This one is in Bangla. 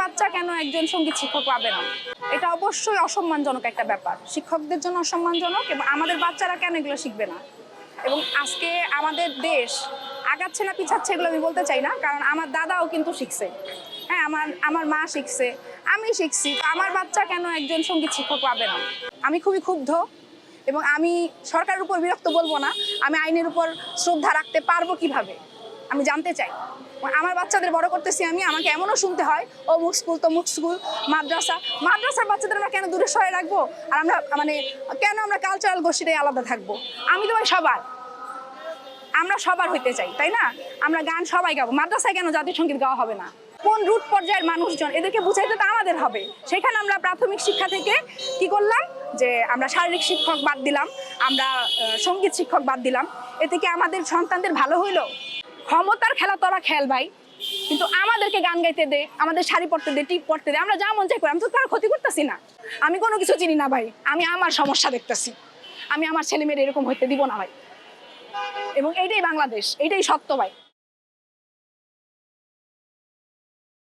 বাচ্চা কেন একজন সঙ্গীত শিক্ষক পাবে না? এটা অবশ্যই অসম্মানজনক একটা ব্যাপার। শিক্ষকদের জন্য অসম্মানজনক এবং আমাদের বাচ্চারা কেন এগুলো শিখবে না? এবং আজকে আমাদের দেশ আগাচ্ছে না পিছাচ্ছে এগুলো আমি বলতে চাই না, কারণ আমার দাদাও কিন্তু শিখছে। হ্যাঁ, আমার মা শিখছে, আমি শিখছি। তো আমার বাচ্চা কেন একজন সঙ্গীত শিক্ষক পাবে না? আমি খুবই ক্ষুব্ধ এবং আমি সরকারের উপর বিরক্ত বলবো না, আমি আইনের উপর শ্রদ্ধা রাখতে পারবো কিভাবে আমি জানতে চাই। আমার বাচ্চাদের বড় করতেছি আমি, আমাকে এমনও শুনতে হয় অমুক স্কুল তমুক স্কুল, মাদ্রাসার বাচ্চাদের আমরা কেন দূরে সরে রাখবো? আর আমরা কেন আমরা কালচারাল গোষ্ঠীটাই আলাদা থাকবো? আমি তো ভাই সবার, আমরা সবার হইতে চাই, তাই না? আমরা গান সবাই গাবো, মাদ্রাসায় কেন জাতীয় সঙ্গীত গাওয়া হবে না? কোন রুট পর্যায়ের মানুষজন এদেরকে বুঝাইতে তো আমাদের হবে। সেখানে আমরা প্রাথমিক শিক্ষা থেকে কি করলাম, যে আমরা শারীরিক শিক্ষক বাদ দিলাম, আমরা সঙ্গীত শিক্ষক বাদ দিলাম। এতে কি আমাদের সন্তানদের ভালো হইলো? ক্ষমতার খেলা তোরা খেল ভাই, কিন্তু আমাদেরকে গান গাইতে দে, আমাদের শাড়ি পরতে দে, টিপ পরতে দে, আমরা যা মন চাই করি। আমি তো তার ক্ষতি করতেছি না, আমি কোনো কিছু চিনি না ভাই, আমি আমার সমস্যা দেখতেছি। আমি আমার ছেলে মেয়ের এরকম হইতে দিব না ভাই, এবং এইটাই বাংলাদেশ, এইটাই সত্য ভাই।